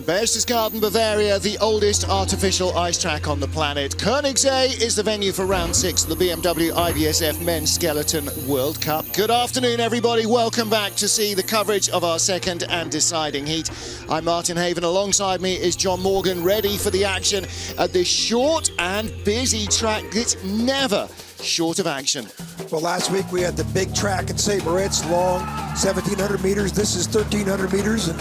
In Berchtesgaden, Bavaria, the oldest artificial ice track on the planet, Königssee is the venue for round 6 of the BMW IBSF Men's Skeleton World Cup. Good afternoon, everybody. Welcome back to see the coverage of our second and deciding heat. I'm Martin Haven. Alongside me is John Morgan, ready for the action at this short and busy track. It's never short of action. Well, last week we had the big track at St. Moritz, long 1,700 meters. This is 1,300 meters. And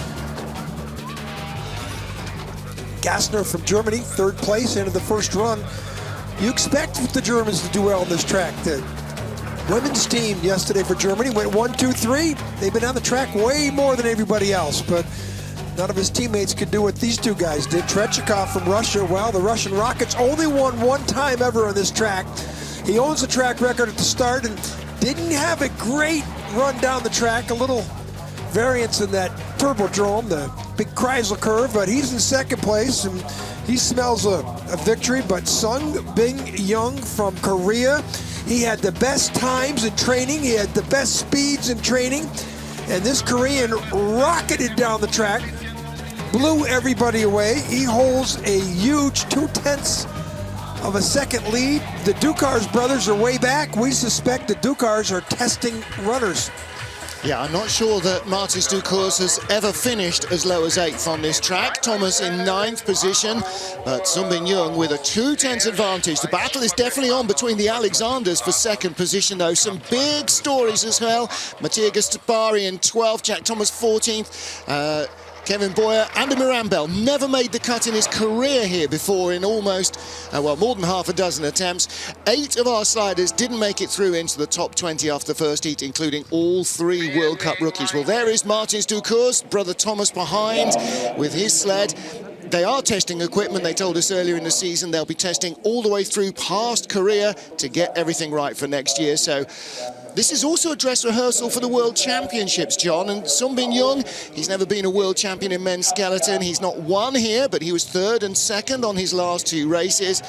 Gassner from Germany, third place, into the first run. You expect the Germans to do well on this track. The women's team yesterday for Germany went 1, 2, 3. They've been on the track way more than everybody else, but none of his teammates could do what these two guys did. Trechikov from Russia, well, the Russian Rockets only won one time ever on this track. He owns the track record at the start and didn't have a great run down the track. A little variance in that turbodrome, the big Chrysler curve, but he's in second place and he smells a victory. But Sung Bin Young from Korea, he had the best times in training, he had the best speeds in training, and this Korean rocketed down the track, blew everybody away. He holds a huge 0.2 of a second lead. The Dukars brothers are way back. We suspect the Dukars are testing runners. Yeah, I'm not sure that Martis Dukurs has ever finished as low as 8th on this track. Thomas in 9th position, but Sung Bin Young with a 0.2 advantage. The battle is definitely on between the Alexanders for second position, though. Some big stories as well. Mattia Gastapari in 12th, Jack Thomas 14th. Kevin Boyer and Mirambel never made the cut in his career here before in almost, well, more than half a dozen attempts. 8 of our sliders didn't make it through into the top 20 after the first heat, including all 3 World Cup rookies. Well, there is Martins Dukurs, brother Thomas behind with his sled. They are testing equipment. They told us earlier in the season they'll be testing all the way through past Korea to get everything right for next year. So this is also a dress rehearsal for the World Championships, John. And Sung Bin Young, he's never been a world champion in men's skeleton. He's not won here, but he was 3rd and 2nd on his last 2 races.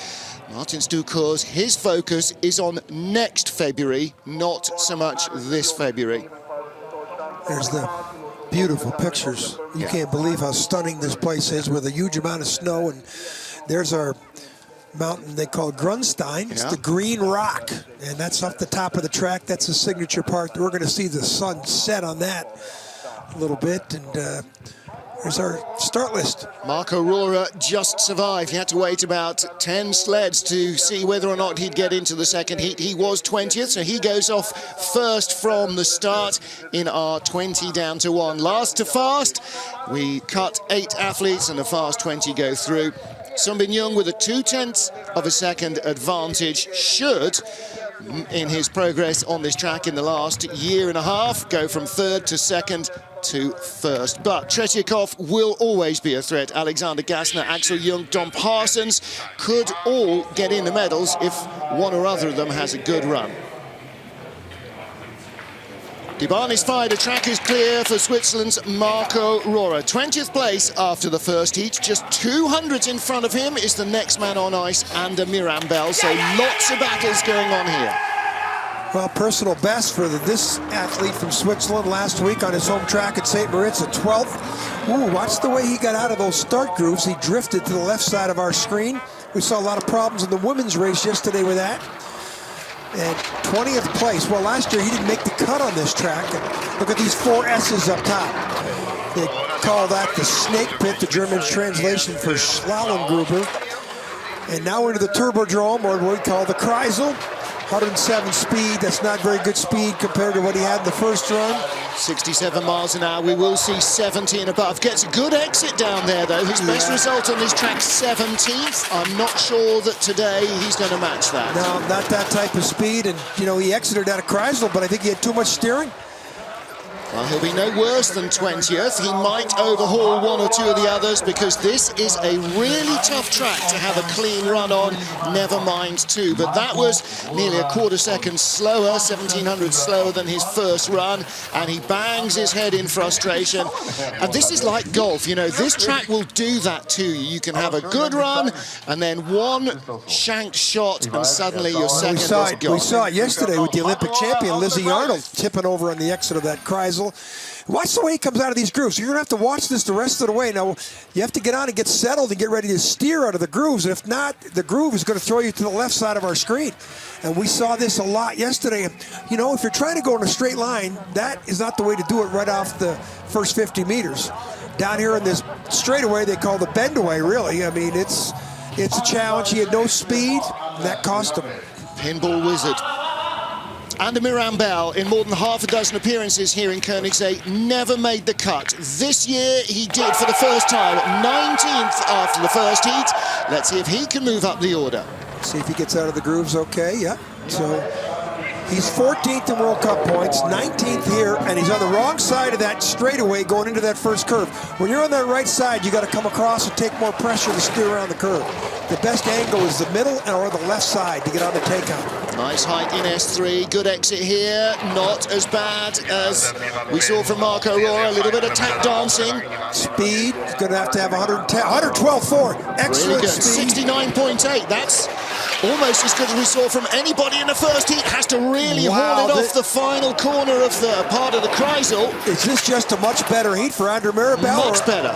Martins Dukurs, his focus is on next February, not so much this February. There's the beautiful pictures. You can't believe how stunning this place is with a huge amount of snow. And there's our mountain they call Grunstein. It's the green rock, and that's off the top of the track. That's the signature part. We're going to see the sun set on that a little bit. And here's our start list. Marco Rohrer just survived. He had to wait about 10 sleds to see whether or not he'd get into the second heat. He was 20th, so he goes off first from the start in our 20 down to 1. Last to fast, we cut 8 athletes and the fast 20 go through. Sung Bin Young with a 0.2 of a second advantage should, in his progress on this track in the last year and a half, go from 3rd to 2nd to 1st. But Tretiakov will always be a threat. Alexander Gassner, Axel Jung, Dom Parsons could all get in the medals if one or other of them has a good run. Die Bahn is fired, the track is clear for Switzerland's Marco Rohrer. 20th place after the first heat, just 200 in front of him is the next man on ice, Ander Mirambel, so lots of battles going on here. Well, personal best for this athlete from Switzerland last week on his home track at St. Moritz at 12th. Ooh, watch the way he got out of those start grooves. He drifted to the left side of our screen. We saw a lot of problems in the women's race yesterday with that. And 20th place. Well, last year he didn't make the cut on this track. And look at these 4 S's up top. They call that the snake pit, the German translation for Slalomgruber. And now we're into the turbodrome, or what we call the Chrysler. 107 speed, that's not very good speed compared to what he had in the first run. 67 miles an hour, we will see 70 and above. Gets a good exit down there though. His best result on this track, 17th. I'm not sure that today he's going to match that. No, not that type of speed, and you know, he exited out of Chrysler, but I think he had too much steering. Well, he'll be no worse than 20th. He might overhaul 1 or 2 of the others because this is a really tough track to have a clean run on, never mind 2. But that was nearly a quarter second slower, 1700 slower than his first run, and he bangs his head in frustration. And this is like golf, you know, this track will do that to you. You can have a good run, and then one shanked shot, and suddenly your second is gone. We saw it yesterday with the Olympic champion, Lizzie Arnold, tipping over on the exit of that Chrysler. Kreisel. Watch the way he comes out of these grooves. You're going to have to watch this the rest of the way. Now, you have to get on and get settled and get ready to steer out of the grooves. And if not, the groove is going to throw you to the left side of our screen. And we saw this a lot yesterday. You know, if you're trying to go in a straight line, that is not the way to do it right off the first 50 meters. Down here in this straightaway, they call the bend away, really. I mean, it's a challenge. He had no speed, and that cost him. Pinball wizard. And Mirambel, in more than half a dozen appearances here in Königssee, never made the cut. This year, he did for the first time, 19th after the first heat. Let's see if he can move up the order. See if he gets out of the grooves okay, yeah. So he's 14th in World Cup points, 19th here, and he's on the wrong side of that straightaway going into that first curve. When you're on that right side, you got to come across and take more pressure to steer around the curve. The best angle is the middle or the left side to get on the takeout. Nice height in S3, good exit here, not as bad as we saw from Marco Aurora, a little bit of tap dancing. Speed, he's going to have 112.4, excellent really good. speed. 69.8, that's almost as good as we saw from anybody in the first heat. Has to really haul it off the final corner of the part of the Kreisel. Is this just a much better heat for Andrew Mirabel? Much better.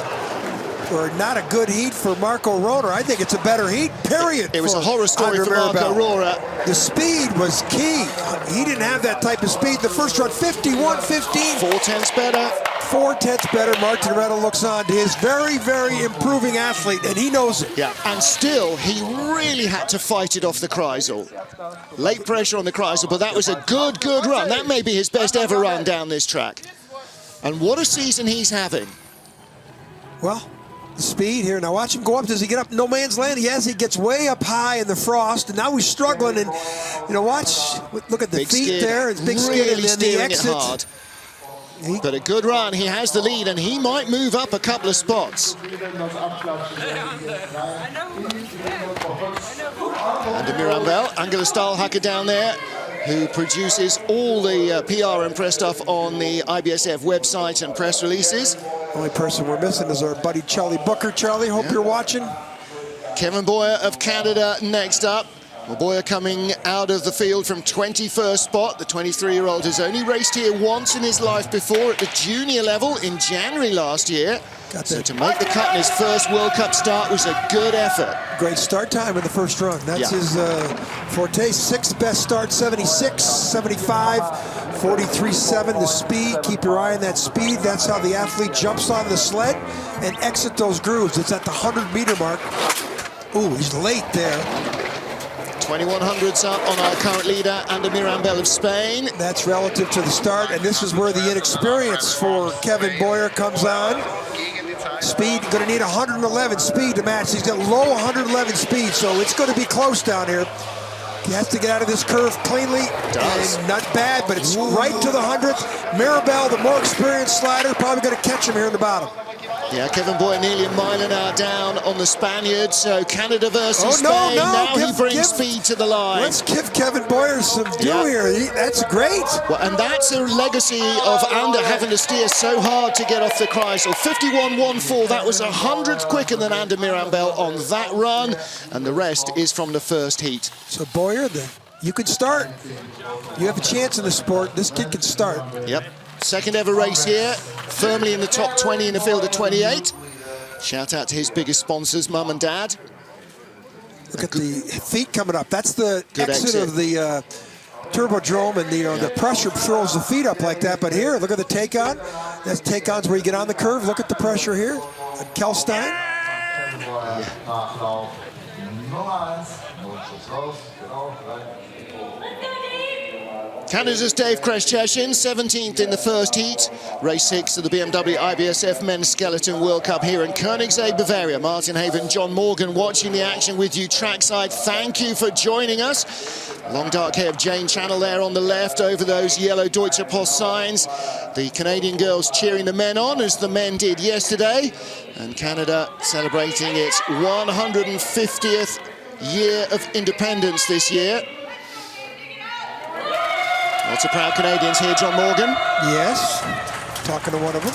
Or not a good heat for Marco Aurora? I think it's a better heat, period. It was a horror story for Marco Aurora. The speed was key. He didn't have that type of speed. The first run, 51.15. 4/10 better. 4/10 better. Martin Retta looks on to his very, very improving athlete, and he knows it. Yeah, and still, he really had to fight it off the Kreisel. Late pressure on the Kreisel, but that was a good run. That may be his best ever run down this track. And what a season he's having. Well, the speed here. Now watch him go up. Does he get up no man's land? Yes, he gets way up high in the frost, and now he's struggling. And, you know, watch. Look at the big feet skid, there. It's big skid, and then the exit. Hard. But a good run. He has the lead, and he might move up a couple of spots. And Mirambel, Angela Stahlhacker down there, who produces all the PR and press stuff on the IBSF website and press releases. Only person we're missing is our buddy Charlie Booker. Charlie, hope you're watching. Kevin Boyer of Canada next up. Well, Boyer coming out of the field from 21st spot. The 23-year-old has only raced here once in his life before at the junior level in January last year. So to make the cut in his first World Cup start was a good effort. Great start time in the first run. That's his forte. Sixth best start, 76, 75, 43.7. The speed, keep your eye on that speed. That's how the athlete jumps on the sled and exit those grooves. It's at the 100-meter mark. Ooh, he's late there. 2100s up on our current leader, Ander Mirambel of Spain. That's relative to the start, and this is where the inexperience for Kevin Boyer comes on. Speed, going to need 111 speed to match. He's got low 111 speed, so it's going to be close down here. He has to get out of this curve cleanly, and not bad, but it's right to the 100th. Mirabel, the more experienced slider, probably going to catch him here in the bottom. Yeah, Kevin Boyer nearly a mile an hour down on the Spaniard, so Canada versus Spain. Now he brings speed to the line. Let's give Kevin Boyer some due here. That's great. Well, and that's a legacy of Ander having to steer so hard to get off the Kreisel. 51.14, that was 100th quicker than Ander Mirambel on that run, and the rest is from the first heat. So Boyer, you can start. You have a chance in the sport. This kid can start. Yep. Second ever race here, firmly in the top 20 in the field of 28. Shout out to his biggest sponsors, Mum and Dad. Look at the feet coming up. That's the exit of the turbodrome, and the pressure throws the feet up like that. But here, look at the take-on. That's take-ons where you get on the curve. Look at the pressure here at Kelstein. Canada's Dave Kreszczeshin, 17th in the first heat. Race 6 of the BMW IBSF Men's Skeleton World Cup here in Königssee, Bavaria. Martin Haven, John Morgan watching the action with you trackside. Thank you for joining us. Long dark hair of Jane Channel there on the left over those yellow Deutsche Post signs. The Canadian girls cheering the men on as the men did yesterday. And Canada celebrating its 150th year of independence this year. Lots of proud Canadians here, John Morgan. Yes, talking to one of them.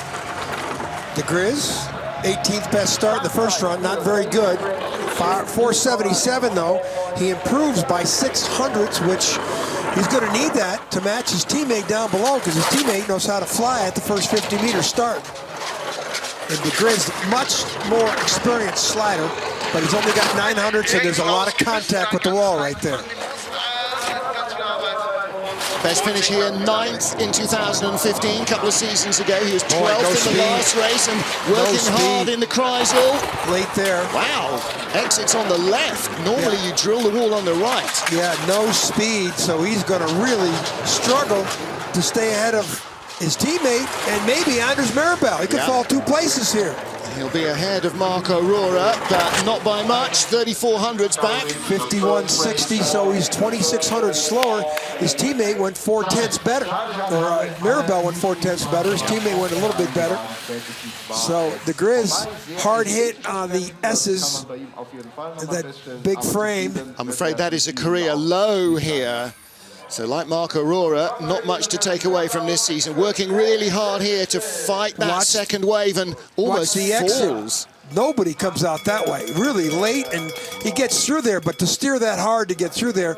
The Grizz, 18th best start in the first run, not very good. 477 though. He improves by 600ths, which He's going to need that to match his teammate down below, because his teammate knows how to fly at the first 50-meter start. And the Grizz, much more experienced slider, but he's only got 900, so there's a lot of contact with the wall right there. Best finish here, 9th in 2015. A couple of seasons ago, he was 12th in the last race and working hard in the Kreisel. Late there. Wow, exits on the left. Normally you drill the wall on the right. Yeah, no speed, so he's going to really struggle to stay ahead of his teammate and maybe Anders Maribel. He could fall 2 places here. He'll be ahead of Mark Aurora, but not by much. 3,400's back. 51.60, so he's 2,600 slower. His teammate went 4/10 better. Or Maribel went 4/10 better. His teammate went a little bit better. So the Grizz, hard hit on the S's. That big frame. I'm afraid that is a career low here. So like Mark Aurora, not much to take away from this season. Working really hard here to fight that second wave and almost falls. Nobody comes out that way. Really late, and he gets through there, but to steer that hard to get through there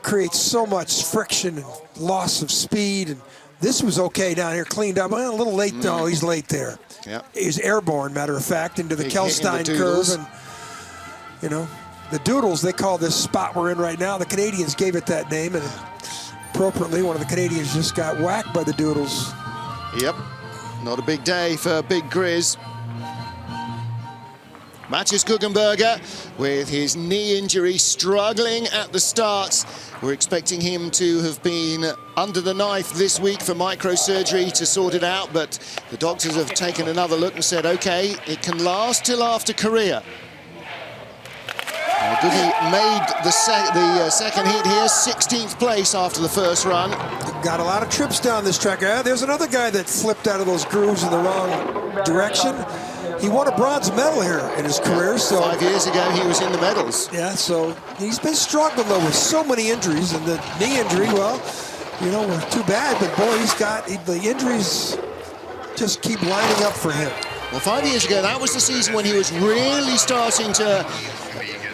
creates so much friction and loss of speed. And this was okay down here, cleaned up. Well, a little late though, he's late there. Yeah. He's airborne, matter of fact, into the Kelstein curve. And, you know, the Doodles, they call this spot we're in right now. The Canadians gave it that name, and appropriately, one of the Canadians just got whacked by the Doodles. Yep, not a big day for Big Grizz. Matthias Guggenberger, with his knee injury, struggling at the starts. We're expecting him to have been under the knife this week for microsurgery to sort it out, but the doctors have taken another look and said, okay, it can last till after Korea. Googie made the second heat here, 16th place after the first run. Got a lot of trips down this track. There's another guy that flipped out of those grooves in the wrong direction. He won a bronze medal here in his career. So 5 years ago, he was in the medals. Yeah, so he's been struggling, though, with so many injuries. And the knee injury, well, you know, too bad. But, boy, the injuries just keep lining up for him. Well, 5 years ago, that was the season when he was really starting to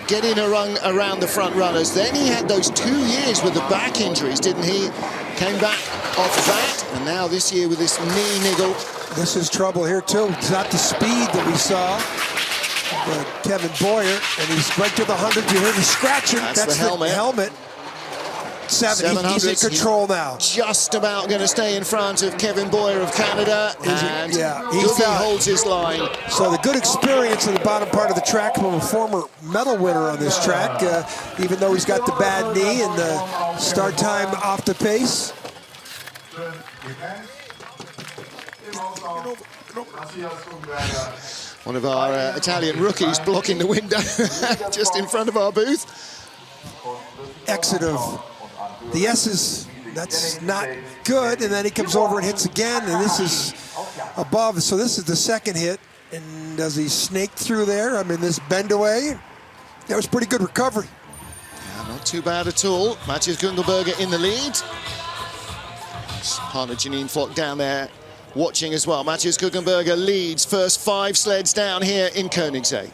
get in around the front runners. Then he had those 2 years with the back injuries, didn't he? Came back off that, and now this year with this knee niggle. This is trouble here, too. It's not the speed that we saw. Kevin Boyer, and he's right to the 100. You hear the scratching. That's the helmet. 700. He's in control now. Just about going to stay in front of Kevin Boyer of Canada, and he holds his line. So the good experience in the bottom part of the track from a former medal winner on this track, even though he's got the bad knee and the start time off the pace. One of our Italian rookies blocking the window just in front of our booth. Exit of the S's, that's not good, and then he comes over and hits again, and this is above, so this is the second hit, and does he snake through there? I mean, this bend away, that was pretty good recovery. Yeah, not too bad at all. Matthias Guggenberger in the lead. Partner Janine Flock down there watching as well. Matthias Guggenberger leads first 5 sleds down here in Königssee.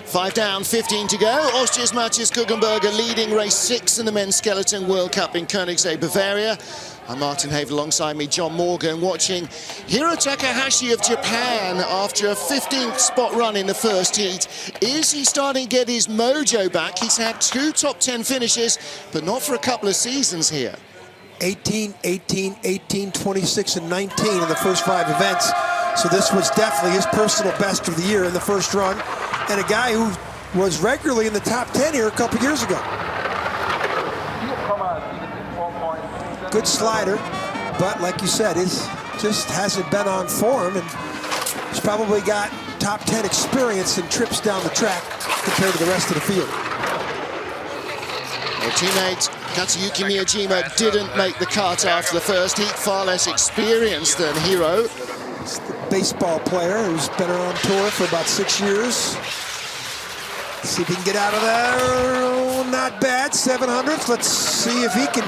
5 down, 15 to go. Austria's Matthias Guggenberger leading race 6 in the Men's Skeleton World Cup in Königssee, Bavaria. I'm Martin Haver, alongside me, John Morgan, watching Hiro Takahashi of Japan after a 15th spot run in the first heat. Is he starting to get his mojo back? He's had 2 top 10 finishes, but not for a couple of seasons here. 18, 18, 18, 26, and 19 in the first 5 events. So this was definitely his personal best of the year in the first run. And a guy who was regularly in the top 10 here a couple years ago. Good slider, but like you said, it just hasn't been on form, and he's probably got top 10 experience in trips down the track compared to the rest of the field. Well, teammate Katsuyuki Miyajima didn't make the cut after the first heat, far less experienced than Hiro. It's the baseball player who's been on tour for about 6 years. Let's see if he can get out of there. Oh, not bad, 700s. Let's see if he can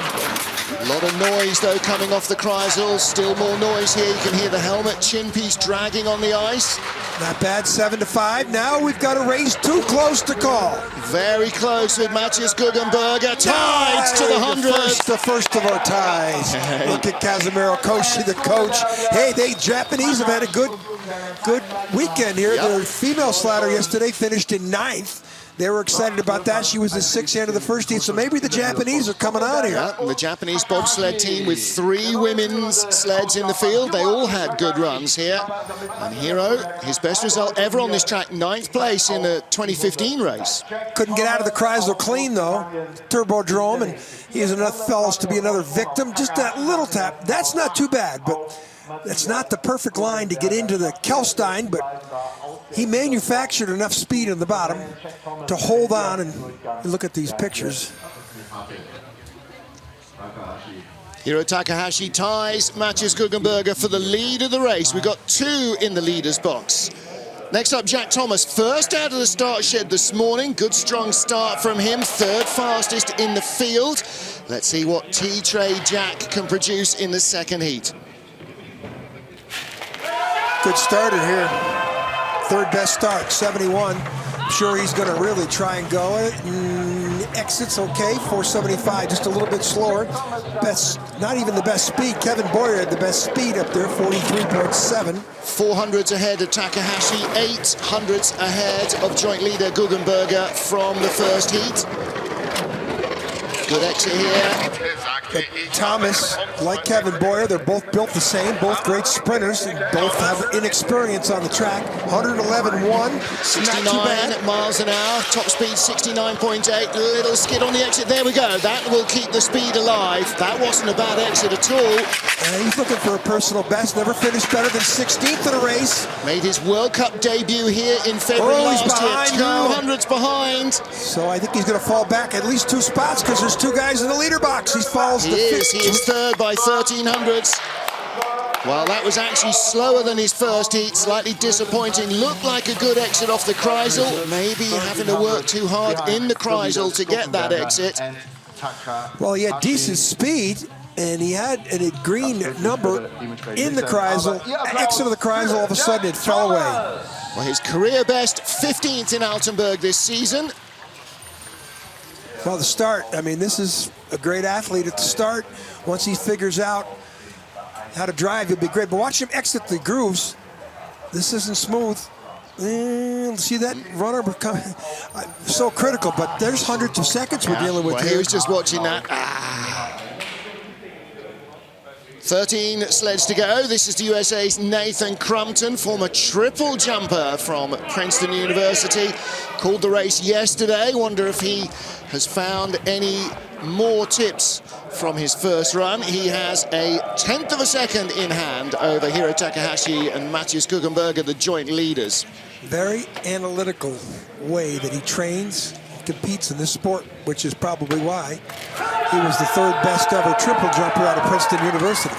A lot of noise, though, coming off the Kreisel. Still more noise here. You can hear the helmet chin piece dragging on the ice. Not bad, 7-5. Now we've got a race too close to call. Very close with Matthias Guggenberger. Tied to the 100. The first of our ties. Look at Kazimiro Koshi, the coach. Hey, they Japanese have had a good weekend here. Yep. Their female slider yesterday finished in 9th. They were excited about that. She was the 6th end of the first heat, so maybe the Japanese are coming out here. Yeah, the Japanese bobsled team with 3 women's sleds in the field. They all had good runs here. And Hiro, his best result ever on this track, 9th place in the 2015 race. Couldn't get out of the Kreisel clean, though. Turbodrome, and he has enough fellas to be another victim. Just that little tap. That's not too bad, but that's not the perfect line to get into the Kelstein, but he manufactured enough speed on the bottom to hold on, and look at these pictures. Hiro Takahashi ties Matthias Guggenberger for the lead of the race. We've got 2 in the leader's box. Next up, Jack Thomas, first out of the start shed this morning. Good, strong start from him, 3rd fastest in the field. Let's see what T-Tray Jack can produce in the 2nd heat. Good starter here. 3rd best start, 71. I'm sure he's going to really try and go. Exits okay, 475, just a little bit slower. Best, not even the best speed. Kevin Boyer had the best speed up there, 43.7. 400s ahead of Takahashi, 800s ahead of joint leader Guggenberger from the first heat. Good exit here. But Thomas, like Kevin Boyer, they're both built the same, both great sprinters, and both have inexperience on the track. 111.1, 69 miles an hour, top speed 69.8, little skid on the exit. There we go, that will keep the speed alive. That wasn't a bad exit at all. He's looking for a personal best, never finished better than 16th in a race. Made his World Cup debut here in February last year, 200s behind. So I think he's going to fall back at least 2 spots because there's 2 guys in the leader box. He falls to 5th. He is 3rd by 1300s. Well, that was actually slower than his first heat, slightly disappointing. Looked like a good exit off the Kreisel. Maybe having to work too hard in the Kreisel to get that exit. Well, he had decent speed, and he had a green number in the Kreisel. Exit of the Kreisel, all of a sudden it fell away. Well, his career best, 15th in Altenburg this season. Well, the start, I mean, this is a great athlete at the start. Once he figures out how to drive, he'll be great. But watch him exit the grooves. This isn't smooth. See that runner becoming so critical, but there's hundreds of seconds we're dealing with here. He was just watching that. 13 sleds to go. This is the USA's Nathan Crumpton, former triple jumper from Princeton University. Called the race yesterday. Wonder if he has found any more tips from his first run. He has a 1/10 of a second in hand over Hiro Takahashi and Matthias Guggenberger, the joint leaders. Very analytical way that he trains, competes in this sport, which is probably why he was the 3rd best ever triple jumper out of Princeton University.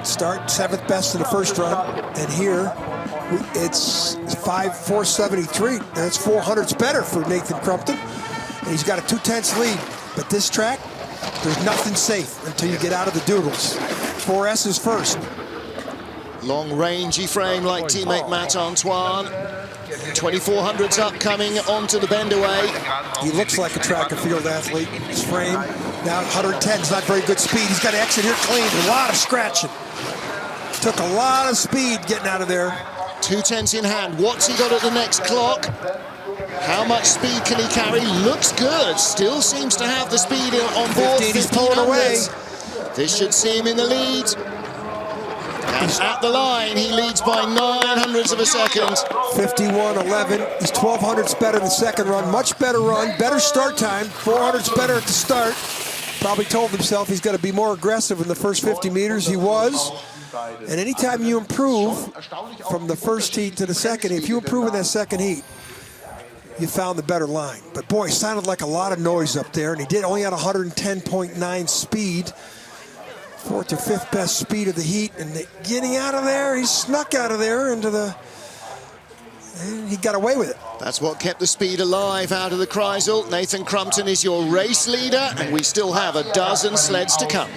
Start 7th best in the first run, and here it's 473. That's 400s better for Nathan Crumpton, and he's got a 2/10 lead. But this track, there's nothing safe until you get out of the doodles. 4S is first. Long rangy frame like teammate Matt Antoine. 2400s up coming onto the bend away. He looks like a track and field athlete. His frame now 110 is not very good speed. He's got to exit here clean. A lot of scratching. Took a lot of speed getting out of there. 2:10 in hand. What's he got at the next clock? How much speed can he carry? Looks good. Still seems to have the speed on board. 15, he's pulling away. This should see him in the lead. And at the line, he leads by 900ths of a second. 51.11. He's 1200ths better in the second run. Much better run. Better start time. 400ths better at the start. Probably told himself he's got to be more aggressive in the first 50 meters. He was. And anytime you improve from the first heat to the second, if you improve in that second heat, you found the better line. But boy, it sounded like a lot of noise up there, and he only had 110.9 speed. 4th or 5th best speed of the heat, and getting out of there, he snuck out of there into the and he got away with it. That's what kept the speed alive out of the Kreisel. Nathan Crumpton is your race leader, and we still have a dozen sleds to come.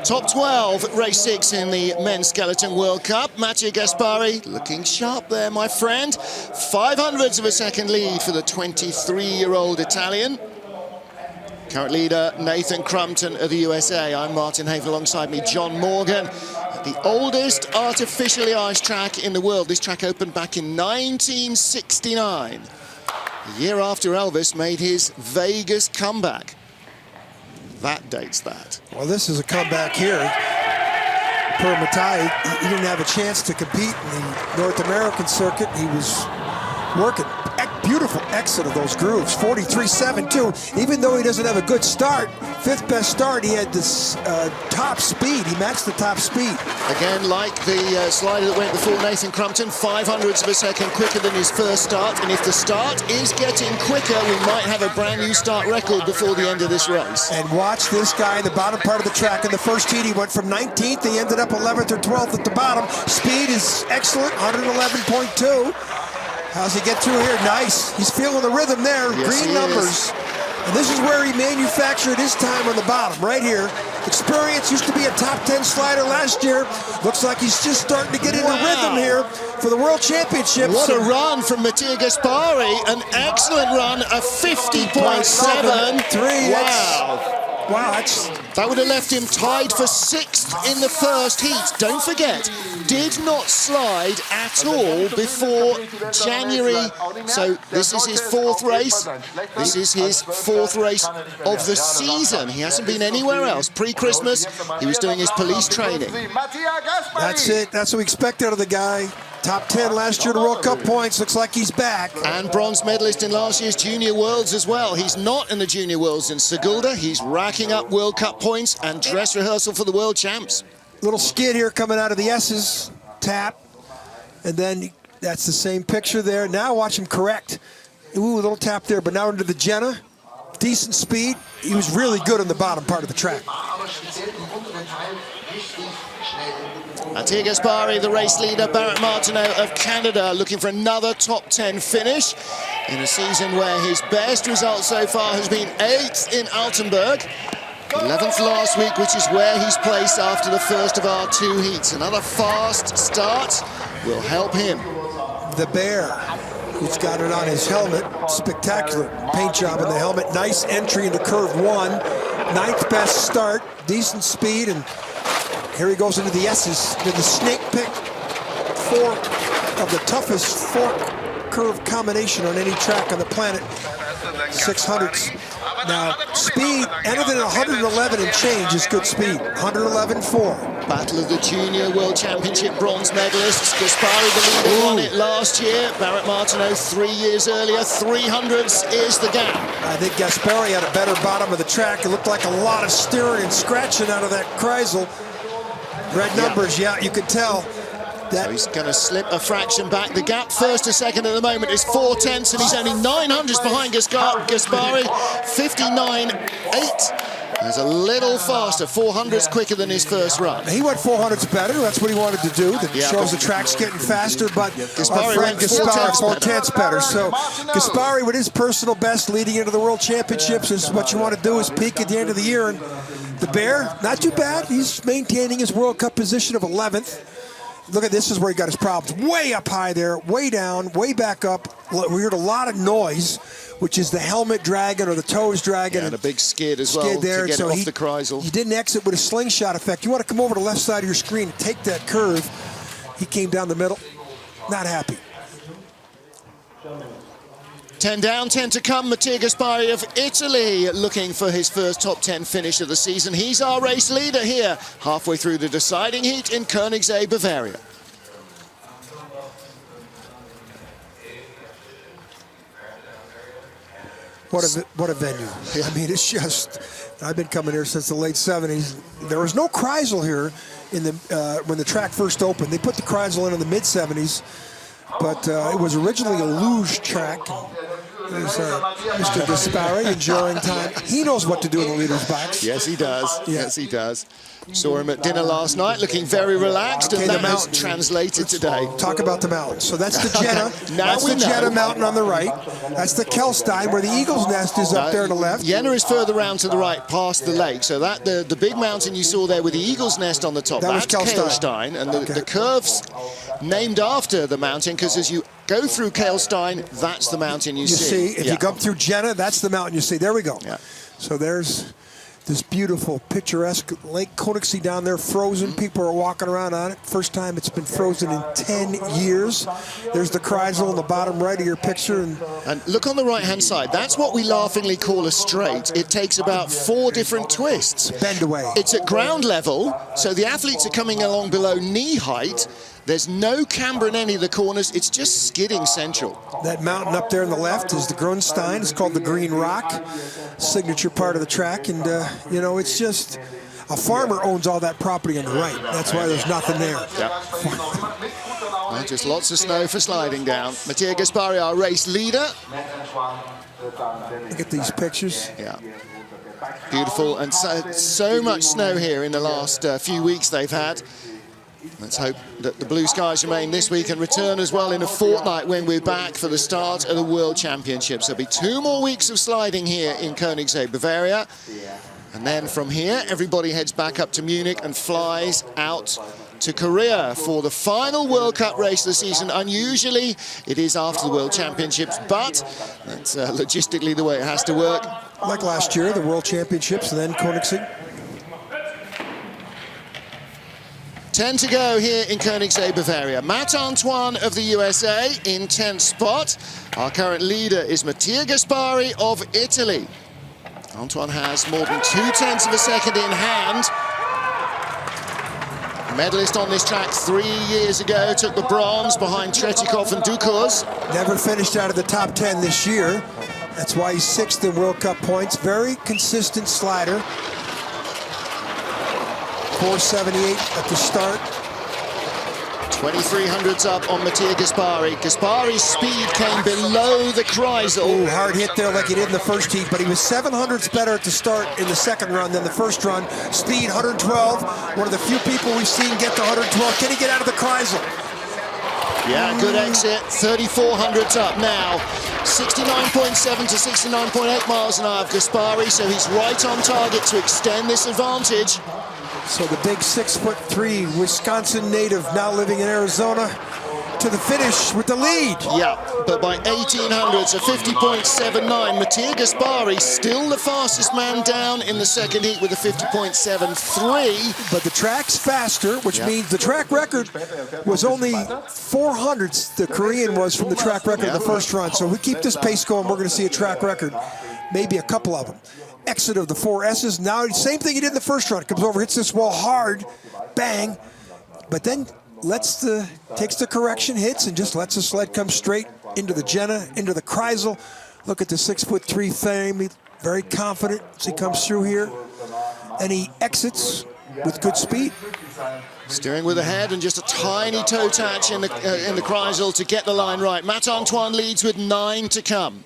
Top 12 at race 6 in the Men's Skeleton World Cup. Mattia Gaspari looking sharp there, my friend. 0.05 of a second lead for the 23-year-old Italian. Current leader Nathan Crumpton of the USA. I'm Martin Haven, alongside me John Morgan. The oldest artificially iced track in the world. This track opened back in 1969. A year after Elvis made his Vegas comeback. That dates that. Well, this is a comeback here. Per Matai, he didn't have a chance to compete in the North American circuit. He was working. Beautiful exit of those grooves. 43.72. Even though he doesn't have a good start, fifth best start, he had this top speed. He matched the top speed. Again, like the slider that went before Nathan Crumpton, 0.05 of a second quicker than his first start. And if the start is getting quicker, we might have a brand new start record before the end of this race. And watch this guy in the bottom part of the track. In the first heat, he went from 19th. He ended up 11th or 12th at the bottom. Speed is excellent, 111.2. How's he get through here? Nice. He's feeling the rhythm there. Yes, green numbers. And this is where he manufactured his time on the bottom, right here. Experience, used to be a top 10 slider last year. Looks like he's just starting to get into rhythm here for the World Championship. What a run from Mattia Gaspari. An excellent run, a 50.73. Wow. Wow, that would have left him tied for 6th in the first heat. Don't forget, did not slide at all before January. So this is his 4th race. This is his 4th race of the season. He hasn't been anywhere else. Pre-Christmas, he was doing his police training. That's it. That's what we expect out of the guy. Top 10 last year to World Cup points. Looks like he's back. And bronze medalist in last year's Junior Worlds as well. He's not in the Junior Worlds in Sigulda. He's racking up World Cup points and dress rehearsal for the World Champs. Little skid here coming out of the S's. Tap. And then that's the same picture there. Now watch him correct. Ooh, a little tap there, but now into the Jenna. Decent speed. He was really good on the bottom part of the track. Mattia Gaspari, the race leader, Barrett Martineau of Canada, looking for another top 10 finish in a season where his best result so far has been 8th in Altenburg, 11th last week, which is where he's placed after the first of our 2 heats. Another fast start will help him. The Bear, who's got it on his helmet. Spectacular paint job on the helmet. Nice entry into curve 1. 9th best start, decent speed, and here he goes into the S's. Did the snake pick 4 of the toughest fork curve combination on any track on the planet. 600s. Now, speed, anything at 111 and change is good speed. 111.4. Battle of the Junior World Championship bronze medalists. Gaspari, the leader, won it last year. Barrett Martineau 3 years earlier. 300s is the gap. I think Gaspari had a better bottom of the track. It looked like a lot of steering and scratching out of that Kreisel. Red numbers, yeah, you could tell. So he's going to slip a fraction back. The gap first to second at the moment is 0.4, and he's only 900s behind Gaspari. 59.8. That's a little faster, 400s quicker than his first run. He went 400s better. That's what he wanted to do. That shows the track's getting faster, but Gaspari went 4/10 better. So Gaspari, with his personal best leading into the World Championships, is what you want to do is peak at the end of the year. And the Bear, not too bad. He's maintaining his World Cup position of 11th. Look at this is where he got his problems. Way up high there, way down, way back up. We heard a lot of noise, which is the helmet dragging or the toes dragging. Yeah, and a big skid as well there. To get so it off the Kreisel. He didn't exit with a slingshot effect. You want to come over to the left side of your screen and take that curve. He came down the middle. Not happy. 10 down, 10 to come. Mattia Gaspari of Italy looking for his first top 10 finish of the season. He's our race leader here, halfway through the deciding heat in Königssee, Bavaria. What a venue. I mean, it's just, I've been coming here since the late 70s. There was no Kreisel here in the when the track first opened. They put the Kreisel in the mid-70s, but it was originally a luge track. There's Mr. Gaspari enjoying time. He knows what to do in the leader's box. Yes, he does. Yeah. Yes, he does. Saw him at dinner last night, looking very relaxed, and that has translated today. Talk about the mountains. So that's the Jenna. Okay, now that's we the know. Jenna mountain on the right. That's the Kelstein, where the eagle's nest is up there on the left. Jenna is further round to the right, past the lake. So that the big mountain you saw there with the eagle's nest on the top, That was that's Kelstein. and the curves named after the mountain, because as you go through Kelstein, that's the mountain you see. If you come through Jenna, that's the mountain you see. There we go. Yeah. So there's this beautiful, picturesque Lake Königssee down there, frozen. People are walking around on it. First time it's been frozen in 10 years. There's the Kreisel on the bottom right of your picture. And look on the right-hand side. That's what we laughingly call a straight. It takes about 4 different twists. Bend away. It's at ground level, so the athletes are coming along below knee height. There's no camber in any of the corners. It's just skidding central. That mountain up there on the left is the Grunstein. It's called the Green Rock, signature part of the track. And, you know, it's just a farmer owns all that property on the right. That's why there's nothing there. Well, just lots of snow for sliding down. Mattia Gaspari, our race leader. Look at these pictures. Yeah. Beautiful. And so much snow here in the last few weeks they've had. Let's hope that the blue skies remain this week and return as well in a fortnight when we're back for the start of the World Championships. There'll be 2 more weeks of sliding here in Königssee, Bavaria. And then from here, everybody heads back up to Munich and flies out to Korea for the final World Cup race of the season. Unusually, it is after the World Championships, but that's logistically the way it has to work. Like last year, the World Championships and then Königssee. 10 to go here in Königssee, Bavaria. Matt Antoine of the USA in 10th spot. Our current leader is Mattia Gaspari of Italy. Antoine has more than 0.2 of a second in hand. A medalist on this track 3 years ago, took the bronze behind Tretikov and Ducours. Never finished out of the top 10 this year. That's why he's 6th in World Cup points. Very consistent slider. 478 at the start. 2300s up on Mattia Gaspari. Gaspari's speed came below the Kreisel. Oh, hard hit there like he did in the first heat, but he was 700s better at the start in the second run than the first run. Speed 112. One of the few people we've seen get to 112. Can he get out of the Kreisel? Yeah, good exit. 3400s up now. 69.7 to 69.8 miles an hour of Gaspari, so he's right on target to extend this advantage. So the big 6'3" Wisconsin native now living in Arizona to the finish with the lead. Yeah, but by 1800s, a 50.79. Mattia Gaspari still the fastest man down in the second heat with a 50.73. But the track's faster, which means the track record was only 400s, the Korean was from the track record in the first run. So if we keep this pace going, we're going to see a track record, maybe a couple of them. Exit of the 4 S's. Now, same thing he did in the first run. Comes over, hits this wall hard, bang, but then takes the correction hits and just lets the sled come straight into the Jenna, into the Kreisel. Look at the 6'3" frame. Very confident as he comes through here. And he exits with good speed. Steering with the head and just a tiny toe touch in the Kreisel to get the line right. Matt Antoine leads with 9 to come.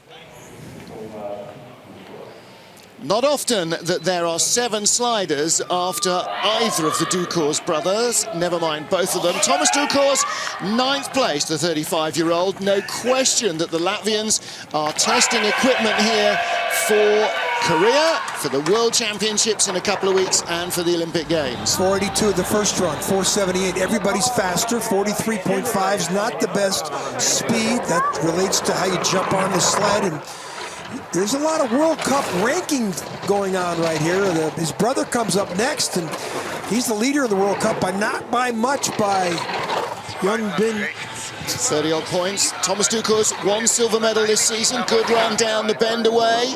Not often that there are 7 sliders after either of the Ducours brothers, never mind both of them. Thomas Ducours, 9th place, the 35-year-old. No question that the Latvians are testing equipment here for Korea, for the World Championships in a couple of weeks, and for the Olympic Games. 482 the first run, 478. Everybody's faster. 43.5 is not the best speed. That relates to how you jump on the sled. And there's a lot of World Cup rankings going on right here. His brother comes up next, and he's the leader of the World Cup by not by much by Young Bin. 30-odd points. Thomas Ducours, 1 silver medal this season. Good run down the bend away.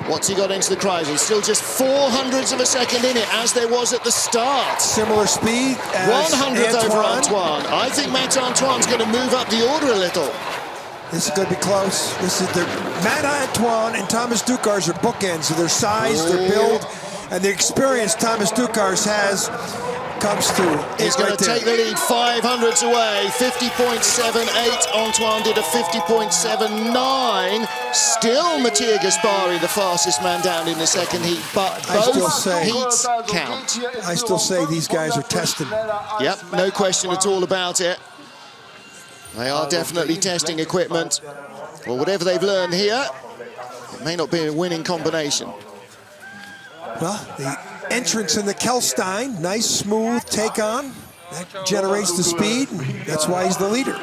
What's he got into the Kreisel? Still just 400s of a second in it, as there was at the start. Similar speed as 100th over Antoine. I think Matt Antoine's going to move up the order a little. This is going to be close. This is Matt Antoine and Thomas Ducours are bookends of their size, their build, and the experience Thomas Ducours has. comes to it. He's going to take the lead 500s away. 50.78. Antoine did a 50.79. Still Mattia Gaspari, the fastest man down in the second heat, but both heats count. I still say these guys are testing. Yep, no question at all about it. They are definitely testing equipment. Well, whatever they've learned here, it may not be a winning combination. Well, the entrance in the Kelstein, nice smooth take on. That generates the speed, and that's why he's the leader.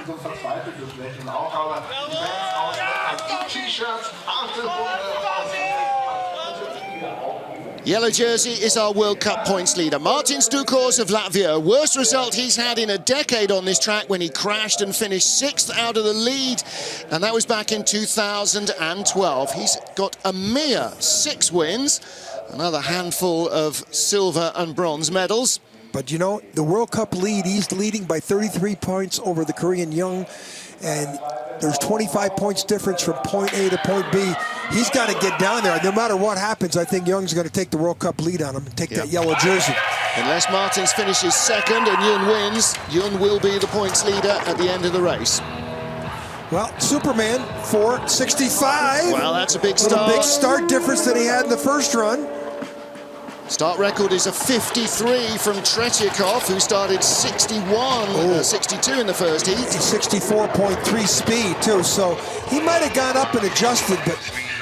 Yellow jersey is our World Cup points leader. Martin Stukors of Latvia. Worst result he's had in a decade on this track when he crashed and finished 6th out of the lead. And that was back in 2012. He's got a mere 6 wins. Another handful of silver and bronze medals. But you know, the World Cup lead, he's leading by 33 points over the Korean Young. And there's 25 points difference from point A to point B. He's got to get down there. No matter what happens, I think Young's going to take the World Cup lead on him and take that yellow jersey. Unless Martins finishes second and Yun wins, Yun will be the points leader at the end of the race. Well, Superman, 4:65. Well, that's a big start. A big start difference that he had in the first run. Start record is a 53 from Tretyakov, who started 62 in the first heat. 64.3 speed, too, so he might have gone up and adjusted, but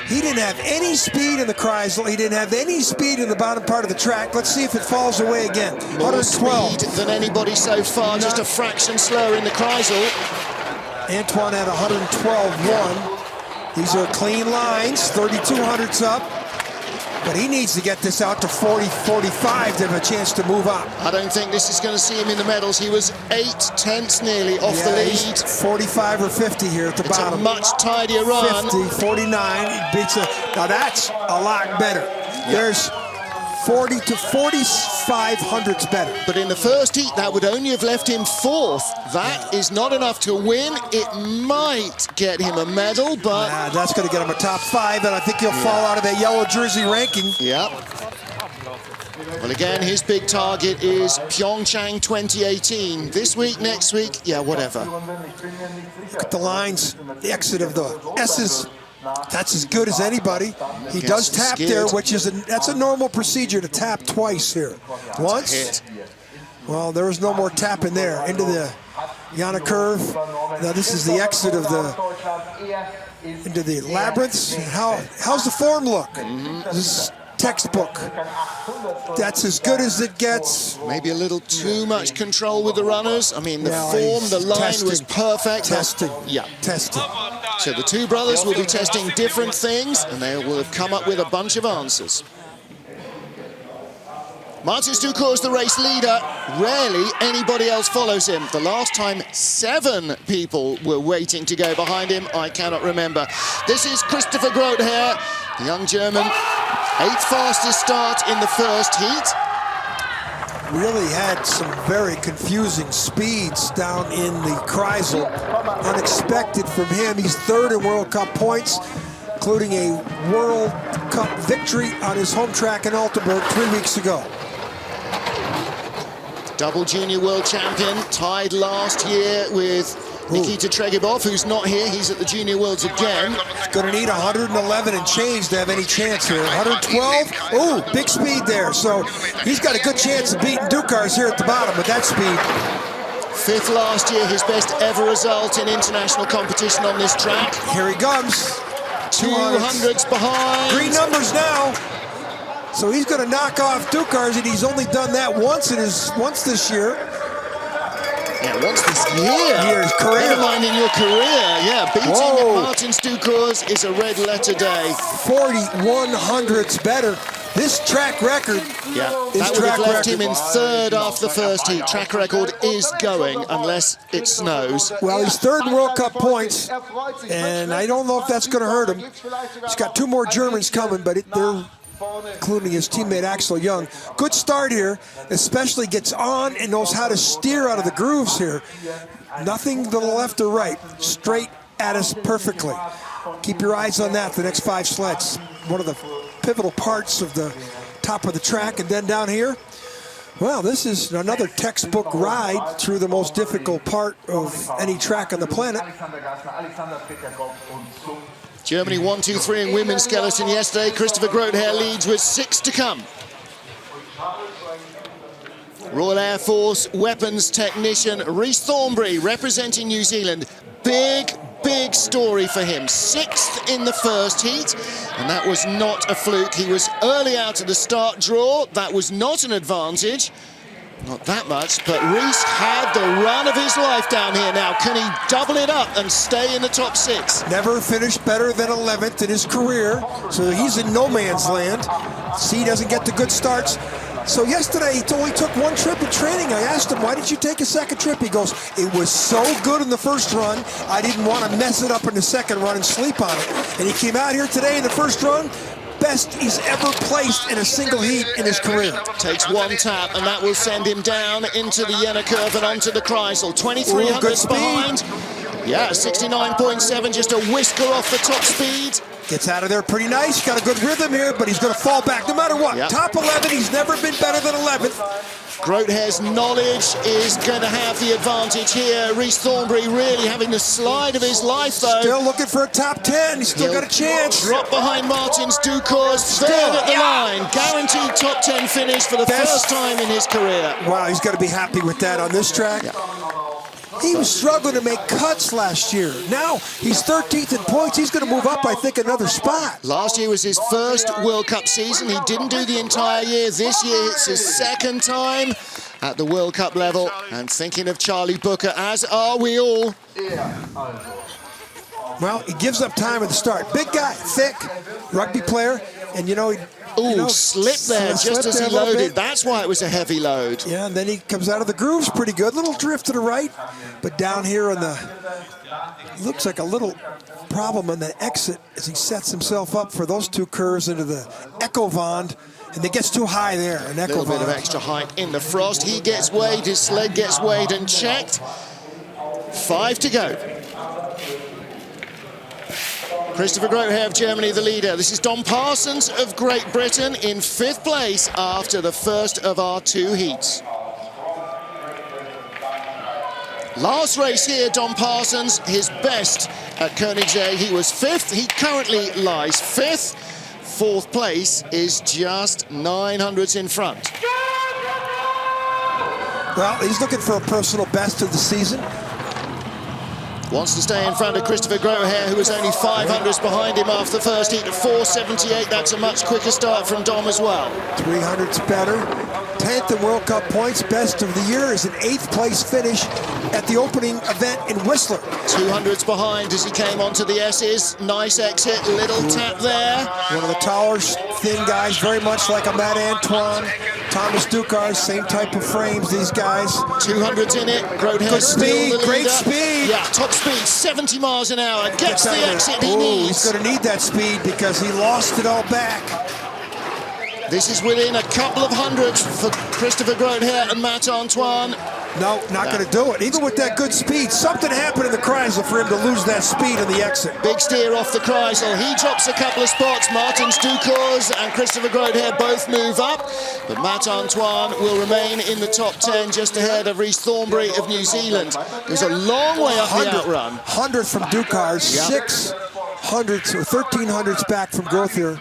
he didn't have any speed in the Kreisel. He didn't have any speed in the bottom part of the track. Let's see if it falls away again. More 112. speed than anybody so far, just a fraction slower in the Kreisel. Antoine had 112.1. These are clean lines, 3,200s up. But he needs to get this out to 40, 45 to have a chance to move up. I don't think this is going to see him in the medals. He was 8/10 nearly off the lead. 45 or 50 here at the bottom. It's a much tidier run. 50, 49, he beats a, now that's a lot better. Yep. There's 40 to 45 hundredths better. But in the first heat, that would only have left him 4th. That is not enough to win. It might get him a medal, but... that's going to get him a top 5, and I think he'll fall out of that yellow jersey ranking. Yep. Well, again, his big target is Pyeongchang 2018. This week, next week, yeah, whatever. Look at the lines, the exit of the S's. That's as good as anybody. He does tap there, which is that's a normal procedure to tap twice here. Once. Well, there was no more tapping there. Into the Yana curve. Now this is the exit of the into the labyrinths. How's the form look? This is textbook. That's as good as it gets. Maybe a little too much control with the runners. I mean, the form, the line was perfect. Testing. Yeah. Testing. So the two brothers will be testing different things, and they will have come up with a bunch of answers. Martin Stukors, the race leader. Rarely anybody else follows him. The last time 7 people were waiting to go behind him, I cannot remember. This is Christopher Grother, the young German. 8th fastest start in the first heat. Really had some very confusing speeds down in the Kreisel. Unexpected from him. He's 3rd in World Cup points, including a World Cup victory on his home track in Altenburg 3 weeks ago. Double junior world champion, tied last year with Nikita Tregibov, who's not here. He's at the Junior Worlds again. Going to need 111 and change to have any chance here. 112. Oh, big speed there. So he's got a good chance of beating Dukars here at the bottom with that speed. 5th last year, his best ever result in international competition on this track. Here he comes. 200s behind. Green numbers now. So he's going to knock off Dukars, and he's only done that once this year. Yeah, once this year. His career. Never mind in your career. Yeah, beating Martin Stukors is a red letter day. 41 hundredths better. This track record. Yeah, that would have left him in 3rd after the first heat. Track record is going unless it snows. Well, he's 3rd in World Cup points, and I don't know if that's going to hurt him. He's got 2 more Germans coming, but they're including his teammate Axel Young. Good start here, especially gets on and knows how to steer out of the grooves here. Nothing to the left or right, straight at us perfectly. Keep your eyes on that, the next 5 sleds. One of the pivotal parts of the top of the track. And then down here, Well, this is another textbook ride through the most difficult part of any track on the planet. Germany 1-2-3 in women's skeleton yesterday. Christopher Groothair leads with 6 to come. Royal Air Force weapons technician Rhys Thornberry representing New Zealand. Big story for him. 6th in the first heat, and that was not a fluke. He was early out of the start draw. That was not an advantage. Not that much, but Rhys had the run of his life down here now. Can he double it up and stay in the top 6? Never finished better than 11th in his career, so he's in no man's land. C doesn't get the good starts. So yesterday, he only took 1 trip in training. I asked him, why did you take a 2nd trip? He goes, it was so good in the first run, I didn't want to mess it up in the 2nd run and sleep on it. And he came out here today in the first run, best he's ever placed in a single heat in his career. Takes 1 tap, and that will send him down into the Jena curve and onto the Kreisel. 2300 behind. Yeah, 69.7, just a whisker off the top speed. Gets out of there pretty nice. Got a good rhythm here, but he's going to fall back no matter what. Yep. Top 11, he's never been better than 11th. Groothair's knowledge is going to have the advantage here. Rhys Thornberry really having the slide of his life, though. Still looking for a top 10. He's still got a chance. Drop behind Martins Ducours, third at the line. Guaranteed top 10 finish for the first time in his career. Wow, he's got to be happy with that on this track. Yep. He was struggling to make cuts last year. Now he's 13th in points. He's going to move up, I think, another spot. Last year was his first World Cup season. He didn't do the entire year. This year it's his 2nd time at the World Cup level. And thinking of Charlie Booker, as are we all. Well, he gives up time at the start. Big guy, thick, rugby player, and you know, slipped there just as he loaded. That's why it was a heavy load. Yeah, and then he comes out of the grooves pretty good. Little drift to the right, but down here on the, looks like a little problem on the exit as he sets himself up for those 2 curves into the Echo Vond. And it gets too high there. A little bit of extra height in the frost. He gets weighed, his sled gets weighed and checked. 5 to go. Christopher Groothair of Germany, the leader. This is Dom Parsons of Great Britain in 5th place after the first of our 2 heats. Last race here, Dom Parsons, his best at Königssee. He was 5th. He currently lies 5th. 4th place is just 900s in front. Well, he's looking for a personal best of the season. Wants to stay in front of Christopher Groothair, who was only 500s behind him after the first heat at 4:78. That's a much quicker start from Dom as well. 300's better. 10th in World Cup points. Best of the year is an 8th place finish at the opening event in Whistler. 200s behind as he came onto the S's. Nice exit, little tap there. One of the taller, thin guys, very much like a Matt Antoine. Thomas Ducours, same type of frames, these guys. 200s in it. Groothair good speed, great leader. speed. Yeah, top speed, 70 miles an hour. Gets the exit he needs. He's going to need that speed because he lost it all back. This is within a couple of hundreds for Christopher Groothair and Matt Antoine. No, not going to do it. Even with that good speed, something happened in the Kreisel for him to lose that speed in the exit. Big steer off the Kreisel. He drops a couple of spots. Martins Ducours and Christopher Groothair both move up. But Matt Antoine will remain in the top 10 just ahead of Rhys Thornberry of New Zealand. There's a long way up the outrun. 100 from Ducours, 600s or 1300s back from Groothair.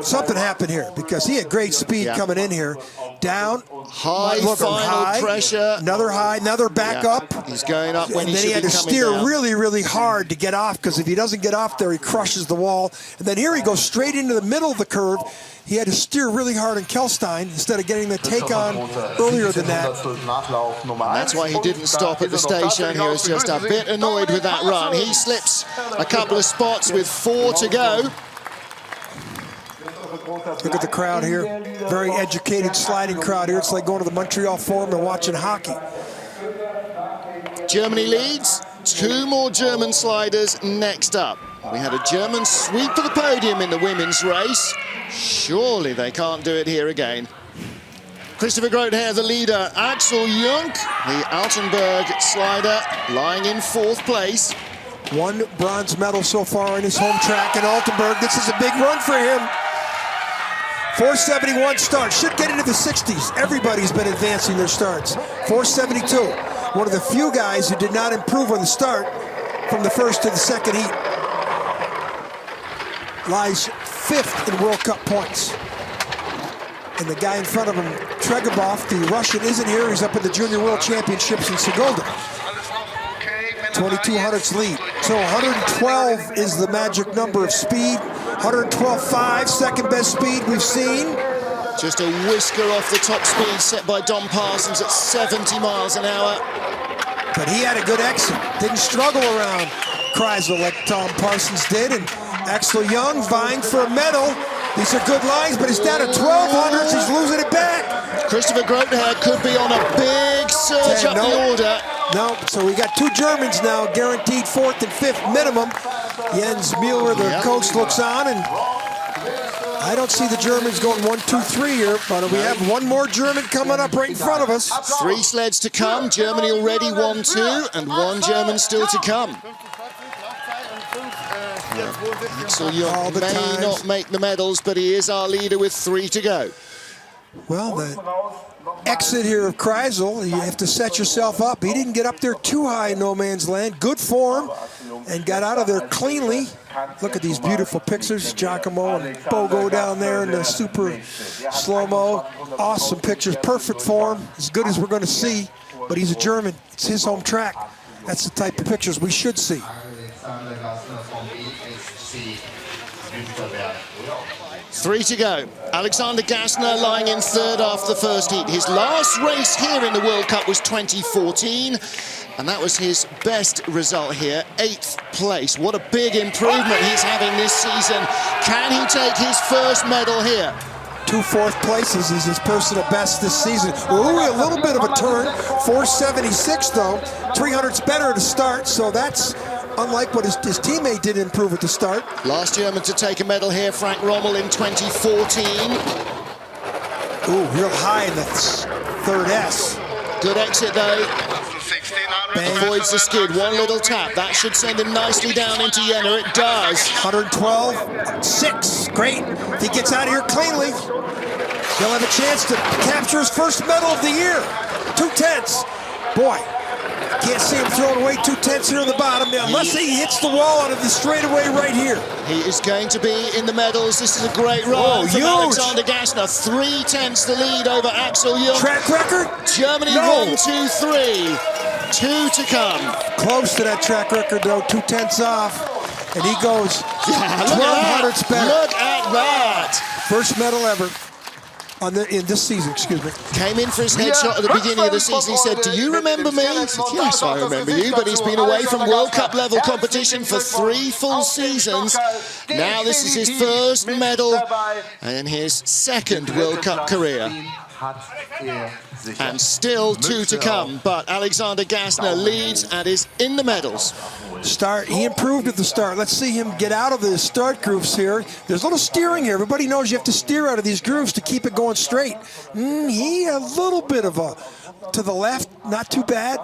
Something happened here because he had great speed coming in here. Down, high final pressure. Another back up. He's going up when he should be coming down. And then he had to steer really, really hard to get off because if he doesn't get off there, he crushes the wall. And then here he goes straight into the middle of the curve. He had to steer really hard in Kelstein instead of getting the take on earlier than that. And that's why he didn't stop at the station. He was just a bit annoyed with that run. He slips a couple of spots with 4 to go. Look at the crowd here. Very educated, sliding crowd here. It's like going to the Montreal Forum and watching hockey. Germany leads. 2 more German sliders next up. We had a German sweep for the podium in the women's race. Surely they can't do it here again. Christopher Groothair, the leader. Axel Junk, the Altenburg slider, lying in 4th place. 1 bronze medal so far in his home track in Altenburg. This is a big run for him. 471 start. Should get into the 60s. Everybody's been advancing their starts. 472. One of the few guys who did not improve on the start from the first to the second heat. Lies 5th in World Cup points. And the guy in front of him, Tregobov, the Russian, isn't here. He's up at the Junior World Championships in Sigulda. 2200's lead. So 112 is the magic number of speed. 112.5, second best speed we've seen. Just a whisker off the top speed set by Don Parsons at 70 miles an hour. But he had a good exit. Didn't struggle around Kreisel like Tom Parsons did. And Axel Young vying for a medal. These are good lines, but he's down at 1200s. He's losing it back. Christopher Grotehair could be on a big surge up the order. No, so we got 2 Germans now, guaranteed 4th and 5th minimum. Jens Mueller, the coach, looks on, and I don't see the Germans going 1, 2, 3 here, but we have one more German coming up right in front of us. 3 sleds to come. Germany already 1, 2, and 1 German still to come. Axel Young may not make the medals, but he is our leader with 3 to go. Well, the exit here of Kreisel, you have to set yourself up. He didn't get up there too high in no man's land. Good form, and got out of there cleanly. Look at these beautiful pictures. Giacomo and Bogo down there in the super slow-mo. Awesome pictures, perfect form, as good as we're going to see. But he's a German. It's his home track. That's the type of pictures we should see. 3 to go. Alexander Gassner lying in 3rd after the first heat. His last race here in the World Cup was 2014, and that was his best result here, 8th place. What a big improvement he's having this season. Can he take his first medal here? 2 4th places is his personal best this season. Ooh, a little bit of a turn. 476 though. 300's better to start, so that's unlike what his teammate did improve at the start. Last German to take a medal here, Frank Rommel in 2014. Ooh, real high in the 3rd S. Good exit though. Avoids the skid, 1 little tap. That should send him nicely down into Jena. It does. 112.6. Great. If he gets out of here cleanly, he'll have a chance to capture his first medal of the year. 2/10. Boy, can't see him throwing away 2/10 here on the bottom, unless he hits the wall out of the straightaway right here. He is going to be in the medals. This is a great run from Alexander Gassner. 3/10 the lead over Axel Young. Track record? Germany 1, 2, 3. 2 to come. Close to that track record though, 2/10 off. And he goes 1200s better. Look at that. First medal ever. In this season, excuse me. Came in for his headshot at the beginning of the season. He said, "Do you remember me?" I said, "Yes, I remember you," but he's been away from World Cup level competition for 3 full seasons. Now this is his first medal and his 2nd World Cup career. And still 2 to come, but Alexander Gassner leads and is in the medals. Start, he improved at the start. Let's see him get out of the start grooves here. There's a little steering here. Everybody knows you have to steer out of these grooves to keep it going straight. He a little bit of a to the left, not too bad.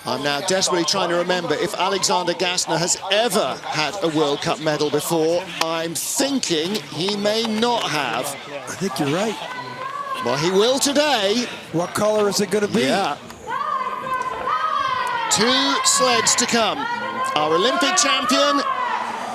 I'm now desperately trying to remember if Alexander Gassner has ever had a World Cup medal before. I'm thinking he may not have. I think you're right. Well, he will today. What color is it going to be? Yeah. 2 sleds to come. Our Olympic champion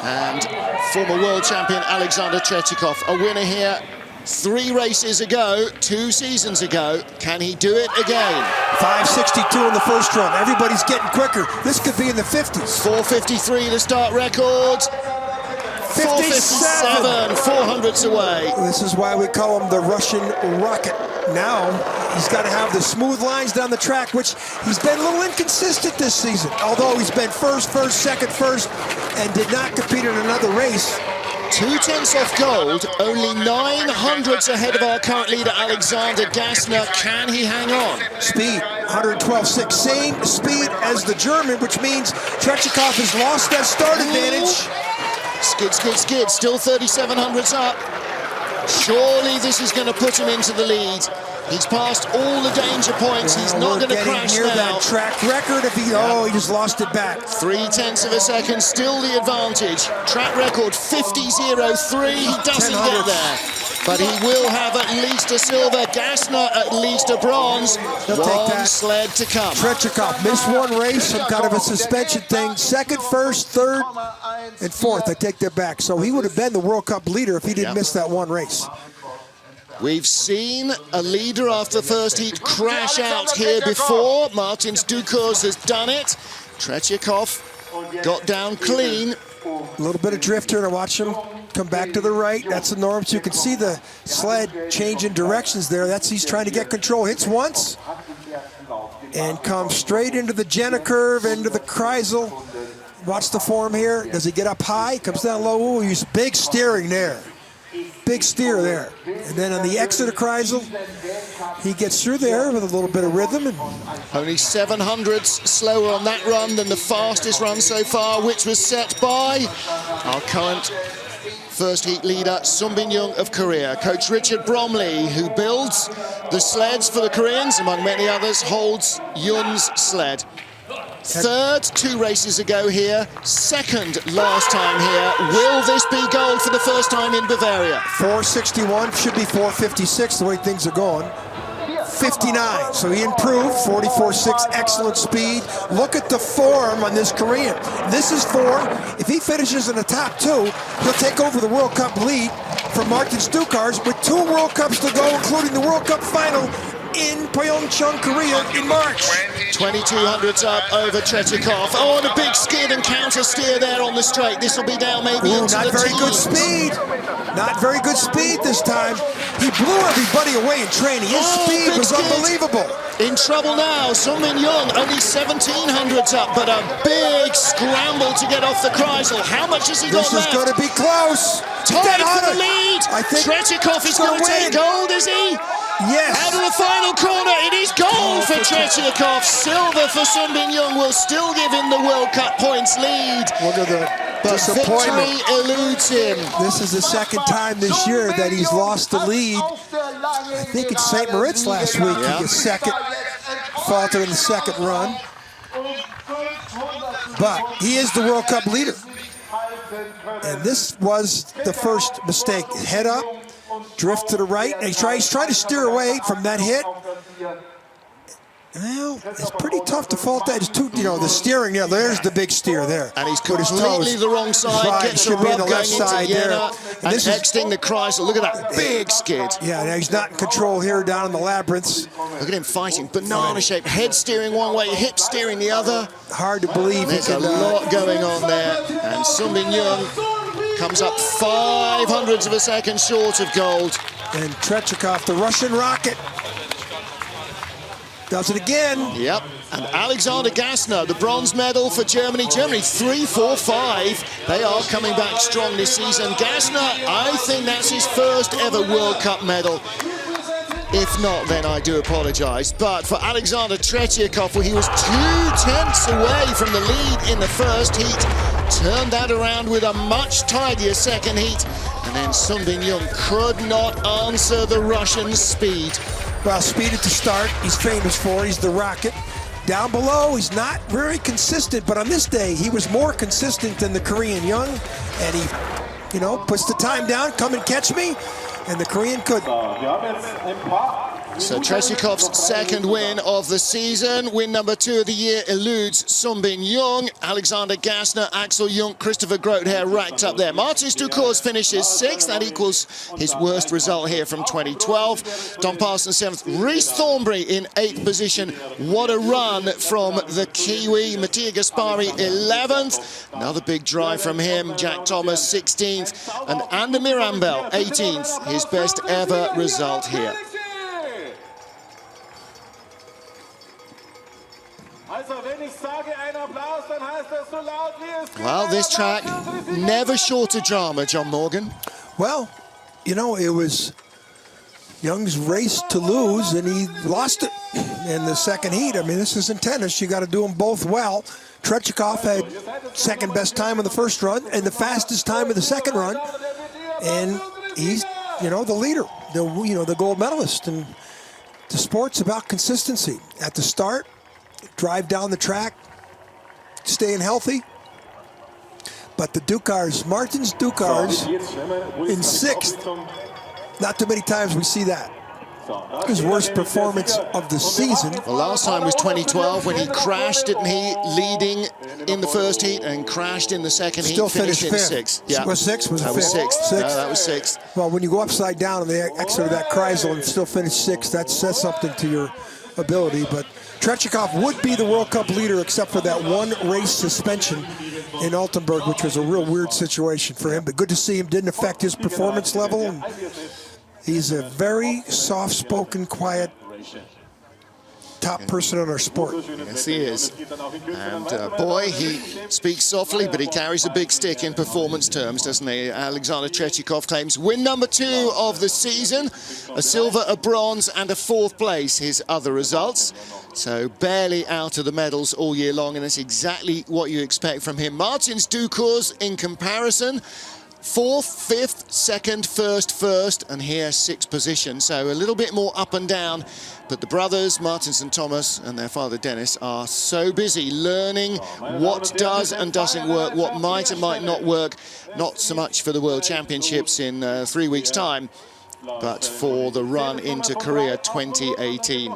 and former world champion Alexander Tretyakov, a winner here 3 races ago, 2 seasons ago. Can he do it again? 5:62 in the first run. Everybody's getting quicker. This could be in the 50s. 4:53 the start record. 4:57, 400s away. This is why we call him the Russian rocket. Now, he's got to have the smooth lines down the track, which he's been a little inconsistent this season. Although he's been first, second, and did not compete in another race. 2/10 off gold, only 900s ahead of our current leader, Alexander Gassner. Can he hang on? Speed, 112.6, same speed as the German, which means Tretyakov has lost that start advantage. Skid, skid, skid, still 3,700s up. Surely this is going to put him into the lead. He's passed all the danger points. He's not going to crash near now. That track record. If he, he just lost it back. 0.3 of a second, still the advantage. Track record 50.03. He doesn't get there. but he will have at least a silver. Gassner at least a bronze. He'll take that. Sled to come. Tretiakov missed one race, some kind of a suspension thing. Second, first, third, and fourth. I take that back. So he would have been the World Cup leader if he didn't miss that one race. We've seen a leader after the first heat crash out here before. Martins Ducours has done it. Tretiakov got down clean. A little bit of drift here to watch him come back to the right. That's the norm. So you can see the sled changing directions there. That's he's trying to get control. Hits once and comes straight into the Jenna curve, into the Kreisel. Watch the form here. Does he get up high? Comes down low. Ooh, he's big steering there. Big steer there. And then on the exit of Kreisel, he gets through there with a little bit of rhythm. And only 700s slower on that run than the fastest run so far, which was set by our current first heat leader, Sunbin Jung of Korea. Coach Richard Bromley, who builds the sleds for the Koreans, among many others, holds Yun's sled. Third 2 races ago here, second last time here. Will this be gold for the first time in Bavaria? 461, should be 456 the way things are going. 59, so he improved, 44.6, excellent speed. Look at the form on this Korean. This is form. If he finishes in the top 2, he'll take over the World Cup lead from Martins Ducours with 2 World Cups to go, including the World Cup final in Pyeongchang, Korea in March. 2200s up over Tretiakov. Oh, and a big skid and counter steer there on the straight. This will be down maybe into not the very teens. good speed. Not very good speed this time. He blew everybody away in training. His speed was unbelievable. In trouble now, Sunbin Jung, only 1700s up, but a big scramble to get off the Kreisel. How much has he got left? This is going to be close. Tied for the lead. I think Tretiakov is going to take gold, is he? Yes. Out of the final corner, it is gold for Tretiakov. Silver for Sunbin Jung will still give him the World Cup points lead. Look at the disappointment. Victory eludes him. This is the second time this year that he's lost the lead. I think it's St. Moritz last week. He gets second, faltered in the second run. But he is the World Cup leader. And this was the first mistake. Head up, drift to the right. And he's trying to steer away from that hit. Well, it's pretty tough to fault that. It's too, the steering. Yeah, there's the big steer there. And he's completely the wrong side. Right, Gets a rub going into Jena. And this exiting the Kreisel. Look at that big skid. Yeah, now he's not in control here down in the labyrinths. Look at him fighting. Banana shape. Head steering one way, hip steering the other. Hard to believe. There's a lot going on there. And Sunbin Jung comes up 500ths of a second short of gold. And Tretiakov, the Russian rocket, does it again. Yep, and Alexander Gassner, the bronze medal for Germany. Germany 3-4-5. They are coming back strong this season. Gassner, I think that's his first ever World Cup medal. If not, then I do apologize. But for Alexander Tretiakov, well, he was 2 tenths away from the lead in the first heat. Turned that around with a much tidier second heat. And then Sunbin Jung could not answer the Russian speed. Well, speed at the start, he's famous for. He's the rocket. Down below, he's not very consistent, but on this day, he was more consistent than the Korean Jung, and he, puts the time down, come and catch me, and the Korean couldn't. So Tretiakov's second win of the season. Win number 2 of the year eludes Sunbin Jung. Alexander Gassner, Axel Jung, Christopher Grothair racked up there. Martins Ducours finishes 6th. That equals his worst result here from 2012. Don Parsons 7th. Rhys Thornberry in 8th position. What a run from the Kiwi. Mattia Gaspari 11th. Another big drive from him. Jack Thomas 16th. And Ander Mirambel 18th. His best ever result here. Well, this track, never short of drama, John Morgan. Well, it was Jung's race to lose, and he lost it in the second heat. I mean, this isn't tennis. You got to do them both well. Tretiakov had second best time in the first run and the fastest time in the second run. And he's, the leader, the gold medalist. And the sport's about consistency. At the start, drive down the track, staying healthy. But the Ducours, Martins Ducours in 6th, Not too many times we see that. His worst performance of the season. The last time was 2012 when he crashed, didn't he? Leading in the first heat and crashed in the second heat. Still finished in fifth. sixth. Yeah. Was sixth? Was it that fifth? Was sixth. Sixth. No, that was sixth. Well, when you go upside down on the exit of that Kreisel and still finish sixth, that says something to your ability. But Tretyakov would be the World Cup leader except for that one race suspension in Altenburg, which was a real weird situation for him. But good to see him. Didn't affect his performance level. And he's a very soft-spoken, quiet top person in our sport. Yes, he is. And boy, he speaks softly, but he carries a big stick in performance terms, doesn't he? Alexander Tretyakov claims win number 2 of the season, a silver, a bronze, and a 4th place, his other results. So barely out of the medals all year long, and that's exactly what you expect from him. Martins Ducours, in comparison, 4th, 5th, 2nd, 1st, and here 6th position. So a little bit more up and down. But the brothers, Martins and Thomas, and their father Dennis, are so busy learning what does and doesn't work, what might and might not work. Not so much for the World Championships in 3 weeks' time, but for the run into Korea 2018.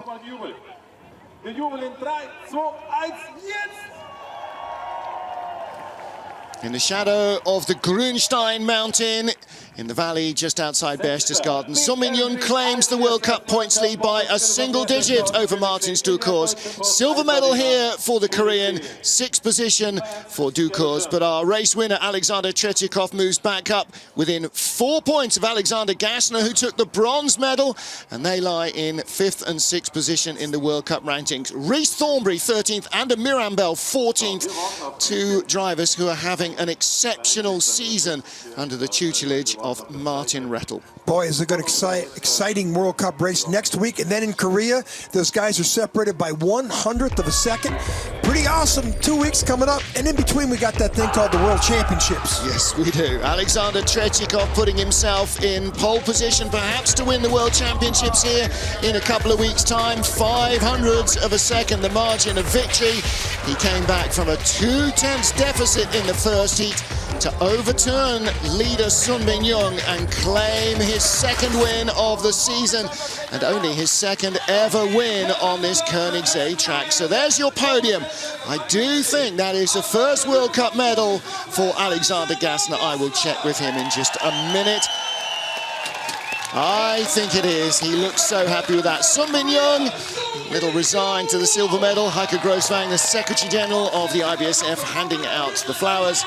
In the shadow of the Grünstein mountain, in the valley just outside Berchtesgaden, Sun Min-young claims the World Cup points lead by a single digit over Martins Ducours. Silver medal here for the Korean, 6th position for Ducours, but our race winner Alexander Tretyakov moves back up within 4 points of Alexander Gassner, who took the bronze medal, and they lie in 5th and 6th position in the World Cup rankings. Rhys Thornberry 13th and Miran Bell 14th, 2 drivers who are having an exceptional season under the tutelage of Martin Rettel. Boy, is it an exciting World Cup race next week. And then in Korea, those guys are separated by 1/100th of a second. Pretty awesome 2 weeks coming up. And in between, we got that thing called the World Championships. Yes, we do. Alexander Tretyakov putting himself in pole position, perhaps to win the World Championships here in a couple of weeks' time. 5/100ths of a second, the margin of victory. He came back from a 2/10 deficit in the first heat to overturn leader Sun Min-young and claim his 2nd win of the season and only his 2nd ever win on this Königssee track. So there's your podium. I do think that is the first World Cup medal for Alexander Gassner. I will check with him in just a minute. I think it is. He looks so happy with that. Sun Min-young, a little resigned to the silver medal. Heike Grosswang, the Secretary General of the IBSF, handing out the flowers.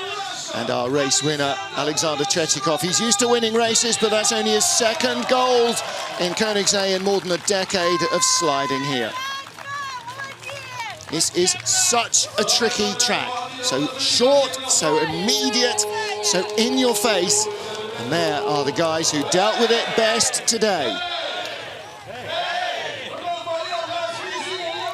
And our race winner, Alexander Tretyakov. He's used to winning races, but that's only his 2nd gold in Königssee in more than a decade of sliding here. This is such a tricky track. So short, so immediate, so in your face. And there are the guys who dealt with it best today.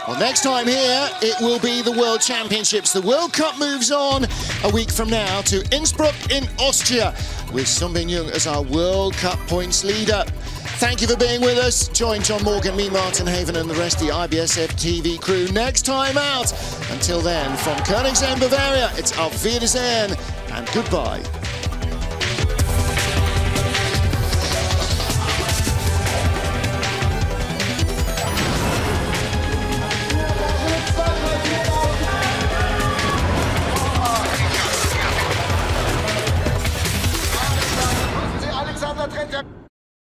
Well, next time here, it will be the World Championships. The World Cup moves on a week from now to Innsbruck in Austria, with Sun Min-young as our World Cup points leader. Thank you for being with us. Join John Morgan, me, Martin Haven, and the rest of the IBSF TV crew next time out. Until then, from Königssee in Bavaria, it's Auf Wiedersehen and goodbye.